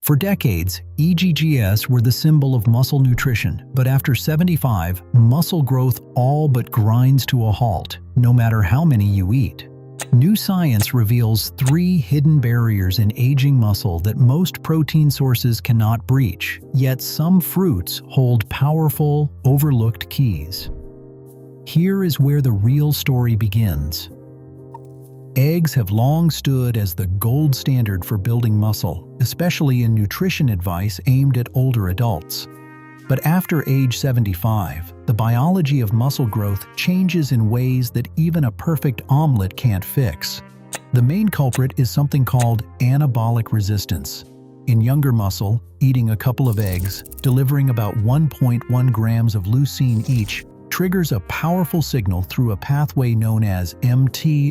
For decades, EGGs were the symbol of muscle nutrition, but after 75, muscle growth all but grinds to a halt, no matter how many you eat. New science reveals 3 hidden barriers in aging muscle that most protein sources cannot breach, yet some fruits hold powerful, overlooked keys. Here is where the real story begins. Eggs have long stood as the gold standard for building muscle, especially in nutrition advice aimed at older adults. But after age 75, the biology of muscle growth changes in ways that even a perfect omelet can't fix. The main culprit is something called anabolic resistance. In younger muscle, eating a couple of eggs, delivering about 1.1 grams of leucine each, triggers a powerful signal through a pathway known as mTORC1.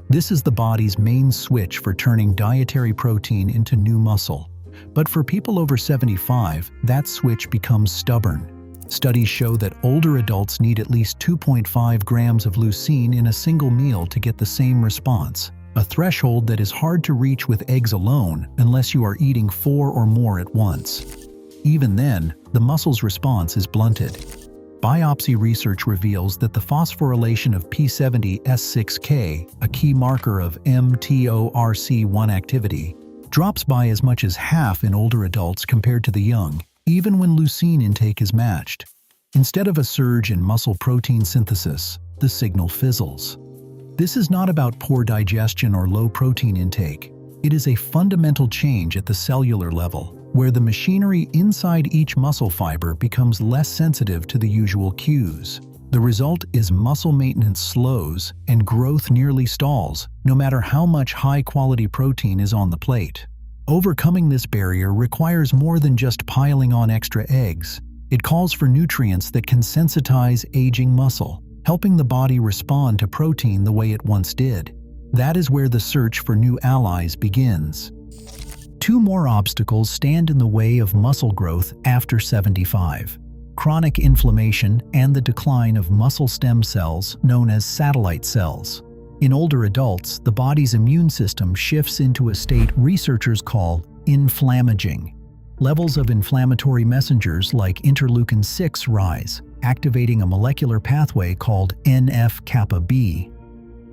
This is the body's main switch for turning dietary protein into new muscle. But for people over 75, that switch becomes stubborn. Studies show that older adults need at least 2.5 grams of leucine in a single meal to get the same response, a threshold that is hard to reach with eggs alone unless you are eating 4 or more at once. Even then, the muscle's response is blunted. Biopsy research reveals that the phosphorylation of P70S6K, a key marker of mTORC1 activity, drops by as much as half in older adults compared to the young, even when leucine intake is matched. Instead of a surge in muscle protein synthesis, the signal fizzles. This is not about poor digestion or low protein intake. It is a fundamental change at the cellular level, where the machinery inside each muscle fiber becomes less sensitive to the usual cues. The result is muscle maintenance slows and growth nearly stalls, no matter how much high-quality protein is on the plate. Overcoming this barrier requires more than just piling on extra eggs. It calls for nutrients that can sensitize aging muscle, helping the body respond to protein the way it once did. That is where the search for new allies begins. 2 more obstacles stand in the way of muscle growth after 75. Chronic inflammation and the decline of muscle stem cells known as satellite cells. In older adults, the body's immune system shifts into a state researchers call inflammaging. Levels of inflammatory messengers like interleukin-6 rise, activating a molecular pathway called NF-kappa B.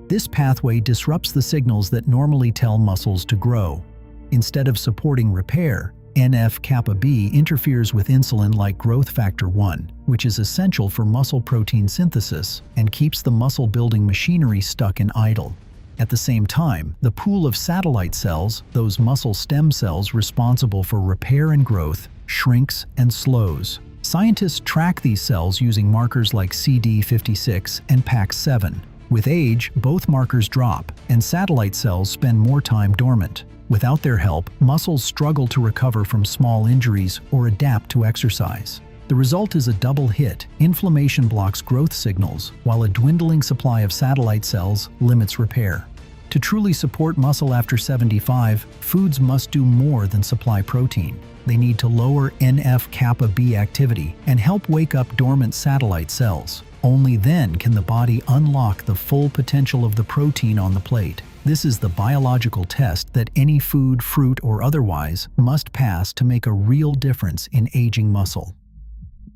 This pathway disrupts the signals that normally tell muscles to grow. Instead of supporting repair, NF-kappa B interferes with insulin like growth factor 1, which is essential for muscle protein synthesis and keeps the muscle-building machinery stuck in idle. At the same time, the pool of satellite cells, those muscle stem cells responsible for repair and growth, shrinks and slows. Scientists track these cells using markers like CD56 and PAX7. With age, both markers drop, and satellite cells spend more time dormant. Without their help, muscles struggle to recover from small injuries or adapt to exercise. The result is a double hit. Inflammation blocks growth signals, while a dwindling supply of satellite cells limits repair. To truly support muscle after 75, foods must do more than supply protein. They need to lower NF-kappa B activity and help wake up dormant satellite cells. Only then can the body unlock the full potential of the protein on the plate. This is the biological test that any food, fruit, or otherwise must pass to make a real difference in aging muscle.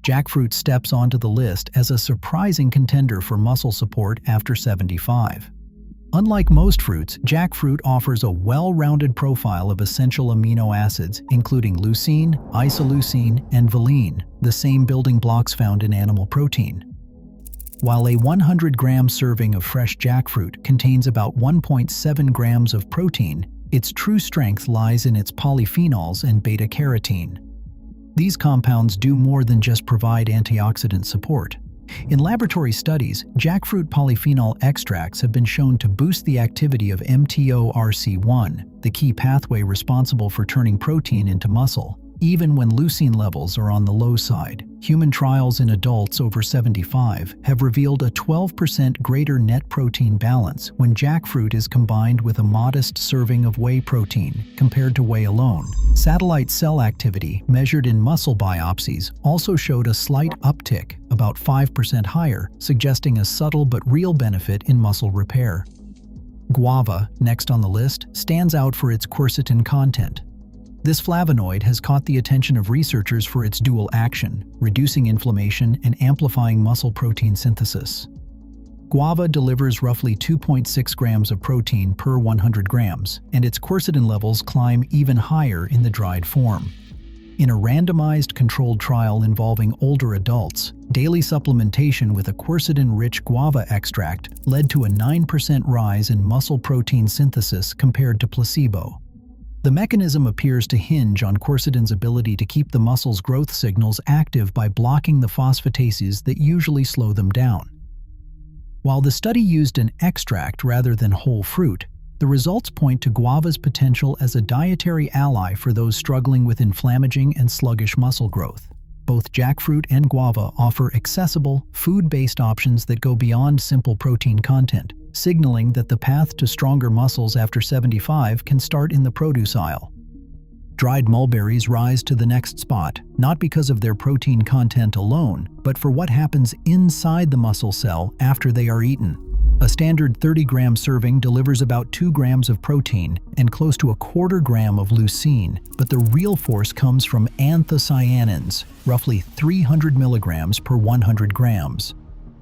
Jackfruit steps onto the list as a surprising contender for muscle support after 75. Unlike most fruits, jackfruit offers a well-rounded profile of essential amino acids, including leucine, isoleucine, and valine, the same building blocks found in animal protein. While a 100-gram serving of fresh jackfruit contains about 1.7 grams of protein, its true strength lies in its polyphenols and beta-carotene. These compounds do more than just provide antioxidant support. In laboratory studies, jackfruit polyphenol extracts have been shown to boost the activity of mTORC1, the key pathway responsible for turning protein into muscle, even when leucine levels are on the low side. Human trials in adults over 75 have revealed a 12% greater net protein balance when jackfruit is combined with a modest serving of whey protein compared to whey alone. Satellite cell activity, measured in muscle biopsies, also showed a slight uptick, about 5% higher, suggesting a subtle but real benefit in muscle repair. Guava, next on the list, stands out for its quercetin content. This flavonoid has caught the attention of researchers for its dual action, reducing inflammation and amplifying muscle protein synthesis. Guava delivers roughly 2.6 grams of protein per 100 grams, and its quercetin levels climb even higher in the dried form. In a randomized controlled trial involving older adults, daily supplementation with a quercetin-rich guava extract led to a 9% rise in muscle protein synthesis compared to placebo. The mechanism appears to hinge on quercetin's ability to keep the muscle's growth signals active by blocking the phosphatases that usually slow them down. While the study used an extract rather than whole fruit, the results point to guava's potential as a dietary ally for those struggling with inflammaging and sluggish muscle growth. Both jackfruit and guava offer accessible, food-based options that go beyond simple protein content, signaling that the path to stronger muscles after 75 can start in the produce aisle. Dried mulberries rise to the next spot, not because of their protein content alone, but for what happens inside the muscle cell after they are eaten. A standard 30-gram serving delivers about 2 grams of protein and close to a quarter gram of leucine, but the real force comes from anthocyanins, roughly 300 milligrams per 100 grams.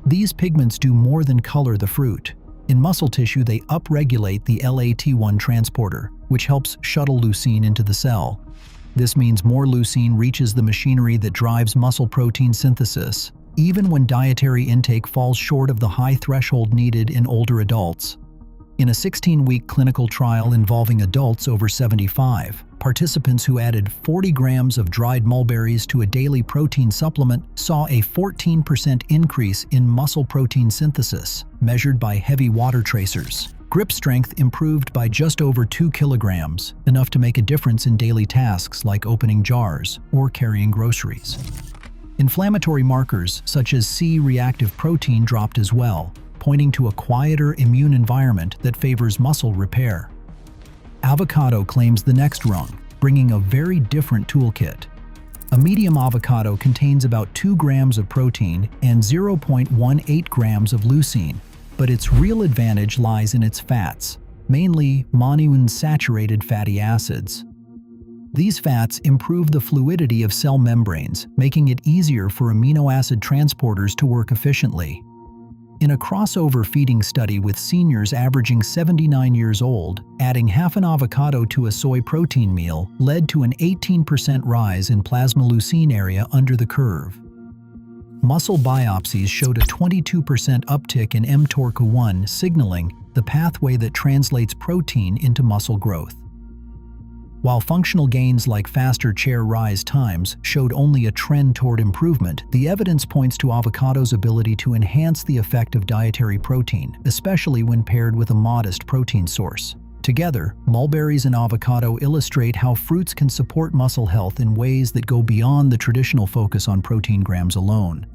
These pigments do more than color the fruit. In muscle tissue, they upregulate the LAT1 transporter, which helps shuttle leucine into the cell. This means more leucine reaches the machinery that drives muscle protein synthesis, even when dietary intake falls short of the high threshold needed in older adults. In a 16-week clinical trial involving adults over 75, participants who added 40 grams of dried mulberries to a daily protein supplement saw a 14% increase in muscle protein synthesis, measured by heavy water tracers. Grip strength improved by just over 2 kilograms, enough to make a difference in daily tasks like opening jars or carrying groceries. Inflammatory markers such as C-reactive protein dropped as well, pointing to a quieter immune environment that favors muscle repair. Avocado claims the next rung, bringing a very different toolkit. A medium avocado contains about 2 grams of protein and 0.18 grams of leucine, but its real advantage lies in its fats, mainly monounsaturated fatty acids. These fats improve the fluidity of cell membranes, making it easier for amino acid transporters to work efficiently. In a crossover feeding study with seniors averaging 79 years old, adding half an avocado to a soy protein meal led to an 18% rise in plasma leucine area under the curve. Muscle biopsies showed a 22% uptick in mTORC1 signaling, the pathway that translates protein into muscle growth. While functional gains like faster chair rise times showed only a trend toward improvement, the evidence points to avocado's ability to enhance the effect of dietary protein, especially when paired with a modest protein source. Together, mulberries and avocado illustrate how fruits can support muscle health in ways that go beyond the traditional focus on protein grams alone.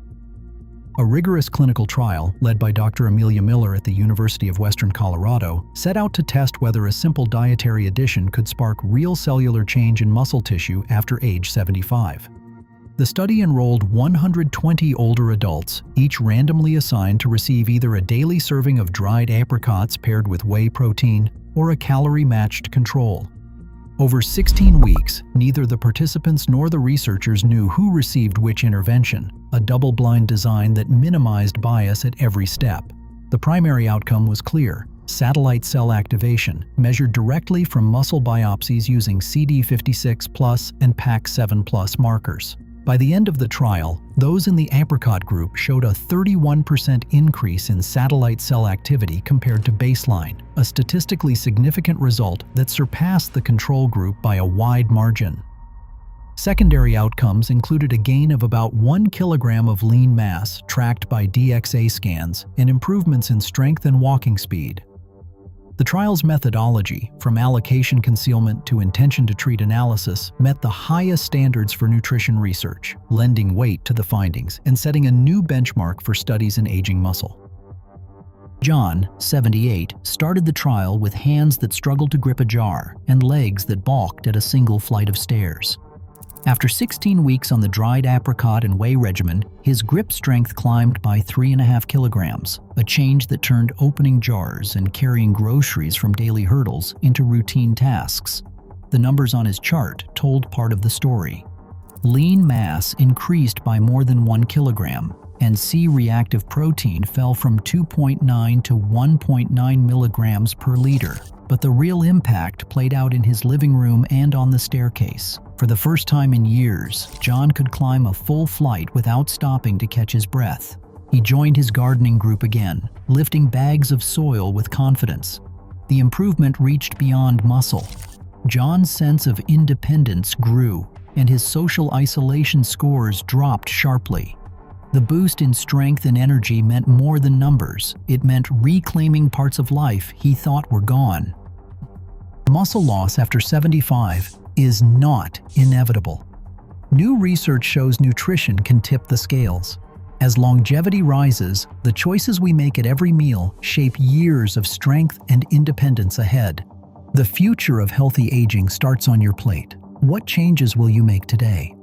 A rigorous clinical trial, led by Dr. Amelia Miller at the University of Western Colorado, set out to test whether a simple dietary addition could spark real cellular change in muscle tissue after age 75. The study enrolled 120 older adults, each randomly assigned to receive either a daily serving of dried apricots paired with whey protein or a calorie-matched control. Over 16 weeks, neither the participants nor the researchers knew who received which intervention, a double-blind design that minimized bias at every step. The primary outcome was clear: satellite cell activation, measured directly from muscle biopsies using CD56+ and PAC7+ markers. By the end of the trial, those in the apricot group showed a 31% increase in satellite cell activity compared to baseline, a statistically significant result that surpassed the control group by a wide margin. Secondary outcomes included a gain of about 1 kilogram of lean mass tracked by DXA scans and improvements in strength and walking speed. The trial's methodology, from allocation concealment to intention-to-treat analysis, met the highest standards for nutrition research, lending weight to the findings and setting a new benchmark for studies in aging muscle. John, 78, started the trial with hands that struggled to grip a jar and legs that balked at a single flight of stairs. After 16 weeks on the dried apricot and whey regimen, his grip strength climbed by 3.5 kilograms, a change that turned opening jars and carrying groceries from daily hurdles into routine tasks. The numbers on his chart told part of the story. Lean mass increased by more than 1 kilogram, and C-reactive protein fell from 2.9 to 1.9 milligrams per liter. But the real impact played out in his living room and on the staircase. For the first time in years, John could climb a full flight without stopping to catch his breath. He joined his gardening group again, lifting bags of soil with confidence. The improvement reached beyond muscle. John's sense of independence grew, and his social isolation scores dropped sharply. The boost in strength and energy meant more than numbers. It meant reclaiming parts of life he thought were gone. Muscle loss after 75 is not inevitable. New research shows nutrition can tip the scales. As longevity rises, the choices we make at every meal shape years of strength and independence ahead. The future of healthy aging starts on your plate. What changes will you make today?